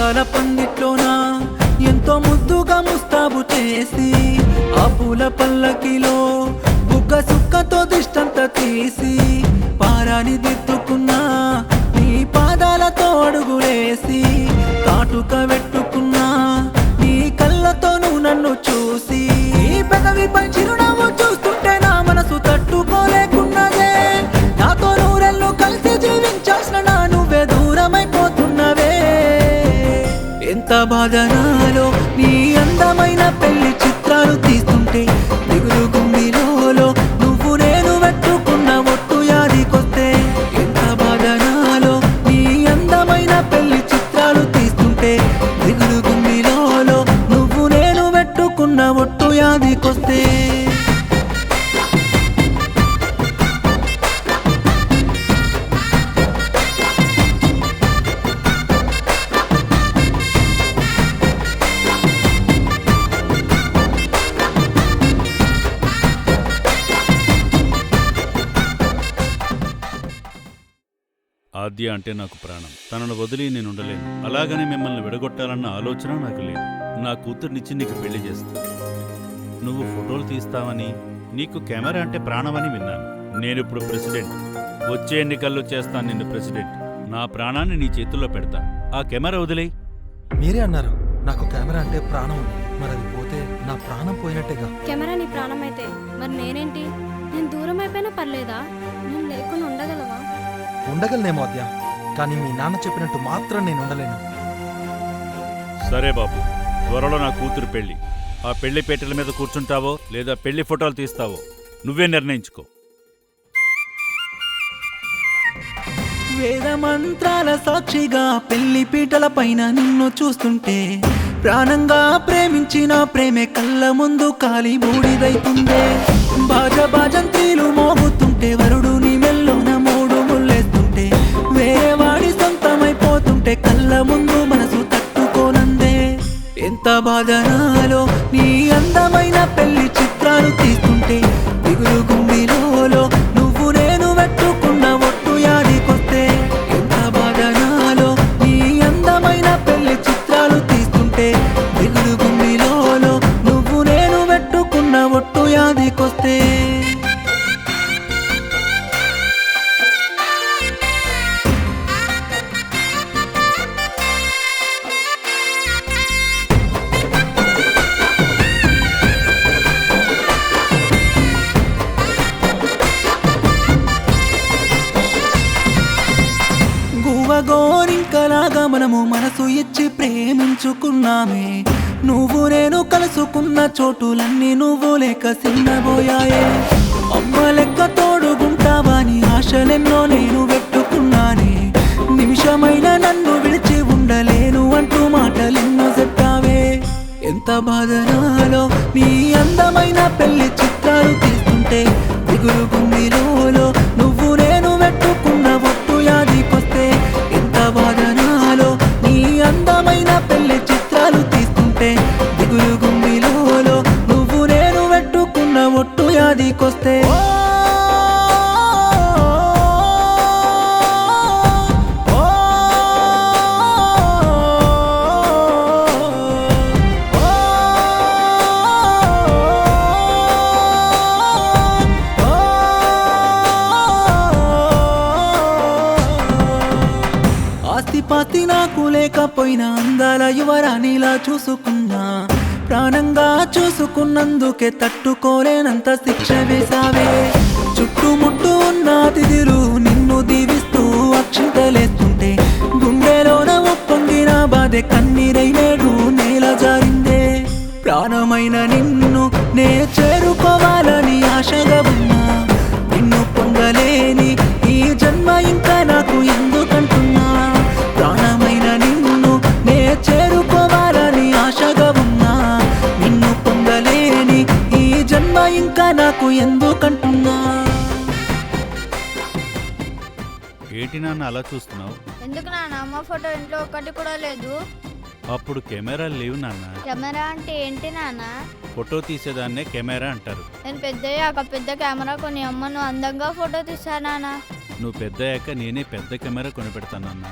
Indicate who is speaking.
Speaker 1: అందాల పందిట్లోనా ఎంతో ముద్దుగా ముస్తాబు చేసి ఆ పూల పల్లకిలో బుగ్గ సుక్కతో దిష్టంత తీసి పారాని దిద్దుకున్నా నీ పాదాలతో అడుగులేసి కాటుక పెట్టుకున్నా నీ కళ్ళతో నువ్వు నన్ను చూసి నీ పెదవిపై చిరునవ్వు చూస్తుంటే నా మనసు తట్టుకోలేకున్నదే నాతో నూరెళ్ళు కలిసి జీవించాల్సిన నా నువ్వే దూరమైపోతున్నవే ఎంత బాధ నాలో నీ అందమైన పెళ్లి చిత్రాలు తీస్తుంటే దిగులు గుండెలో నువ్వు నేను పెట్టుకున్న ఒట్టు యాదికొస్తే ఎంత బాధ నాలో నీ అందమైన పెళ్లి చిత్రాలు తీస్తుంటే దిగులు గుండెలో నువ్వు నేను పెట్టుకున్న ఒట్టు యాదికొస్తే
Speaker 2: ఆద్య అంటే నాకు ప్రాణం. తనను వదిలి నేను ఉండలేను. అలాగని మిమ్మల్ని విడగొట్టాలన్న ఆలోచన నాకు లేదు. నా కూతుర్నిచ్చి నీకు పెళ్లి చేస్తా. నువ్వు ఫోటోలు తీస్తావని, నీకు కెమెరా అంటే ప్రాణమని విన్నాను. నేనిప్పుడు ప్రెసిడెంట్. వచ్చే ఎన్నికల్లో చేస్తాను నిన్ను ప్రెసిడెంట్. నా ప్రాణాన్ని నీ చేతుల్లో పెడతా. ఆ కెమెరా వదిలేయ్.
Speaker 3: మీరే అన్నారు నాకు కెమెరా అంటే ప్రాణం అని. మరి అది పోతే నా ప్రాణం పోయినట్టేగా.
Speaker 4: కెమెరా నీ ప్రాణం అయితే మరి నేనేంటి? నేను దూరం అయిపోయినా పర్లేదా? నేను లేకుండా ఉండగలవా?
Speaker 3: ఉండగలనేమో ఆద్య, కానీ మీ నాన్న చెప్పినట్టు మాత్రం నేను ఉండలేను.
Speaker 2: సరే బాబు, త్వరలో నా కూతురు పెళ్లి. ఆ పెళ్లి పీటల మీద కూర్చుంటావో లేదా పెళ్లి ఫోటోలు తీస్తావో నువ్వే నిర్ణయించుకో.
Speaker 1: వేద మంత్రాల సాక్షిగా పెళ్లి పీటల పైన నిన్ను చూస్తుంటే ప్రాణంగా ప్రేమించిన ప్రేమే కళ్ళ ముందు కాలి బూడిదైతుందే. బాజంత్రీలు మోగుతుంటే వరుడు నీ మెల్లోన మూడు ముళ్ళేస్తుంటే వేరే వాడి సొంతమైపోతుంటే కళ్ళ ముందు మనసు తట్టుకోనందే. ఎంత బాధ నాలో నీ అందమైన పెళ్లి చిత్రాలు తీస్తుంటే దిగులు గుండెలో నువ్వు నేను పెట్టుకున్న ఒట్టు యాదికొస్తే. ఎంత బాధ నాలో నీ అందమైన పెళ్లి చిత్రాలు తీస్తుంటే దిగులు గుండెలో నువ్వు నేను పెట్టుకున్న ఒట్టు యాదికొస్తే. గోరింకలాగా మనము మనసు ఇచ్చి ప్రేమించుకున్నామే. నువ్వు నేను కలుసుకున్న చోటులన్నీ నువ్వు లేక చిన్నబోయాయే. అమ్మ లెక్క తోడుగుంటావని ఆశలెన్నో నేను పెట్టుకున్నానే. నిమిషమైన నన్ను విడిచి ఉండలేను అంటూ మాటలెన్నో చెప్పావే. ఎంత బాధ నాలో నీ అందమైన పెళ్లి చిత్రాలు తీస్తుంటే దిగులు గుండెలో నువ్వు నేను పెట్టుకున్న ఒట్టు యాదికొస్తే. ఎంత బాధ నాలో నీ అందమైన పెళ్లి చిత్రాలు తీస్తుంటే దిగులు గుండెలో నువ్వు నేను పెట్టుకున్న ఒట్టు యాదికొస్తే. ఆస్తిపాతి నాకు లేకపోయినా అందాల యువరాణిలా చూసుకున్నా. ప్రాణంగా చూసుకున్నందుకే తట్టుకోలేనంత శిక్ష వేసావే. చుట్టుముట్టు ఉన్న అతిథులు నిన్ను దీవిస్తూ అక్షింతలేస్తుంటే గుండెలోన ఉప్పొంగిన బాధే కన్నీరై నేడు నేల జారిందే. ప్రాణమైన నిన్ను నే చేరుకోవాలని ఆశగా ఉన్నా. నిన్ను పొందలేని ఈ జన్మ ఇంకా నాకు ఎందుకంటున్నా. ప్రాణమైన నిన్ను నే చేరుకోవాలని ఆశగా ఉన్నా. నిన్ను పొందలేని ఈ జన్మ ఇంకా నాకు ఎందుకంటున్నా.
Speaker 2: ఏంటి నాన్న అలా చూస్తున్నావు?
Speaker 5: ఎందుకు నాన్న అమ్మ ఫోటో ఇంట్లో ఒక్కటి కూడా లేదు?
Speaker 2: అప్పుడు కెమెరాలు లేవు నాన్న.
Speaker 5: కెమెరా అంటే ఏంటి నాన్న?
Speaker 2: ఫోటో తీసేదాన్నే కెమెరా అంటారు.
Speaker 5: నేను పెద్దయ్యాక పెద్ద కెమెరా కొని అమ్మను అందంగా ఫోటో తీసా నాన్న.
Speaker 2: నువ్వు పెద్దయ్యాక నేనే పెద్ద కెమెరా కొనిపెడతానన్నా.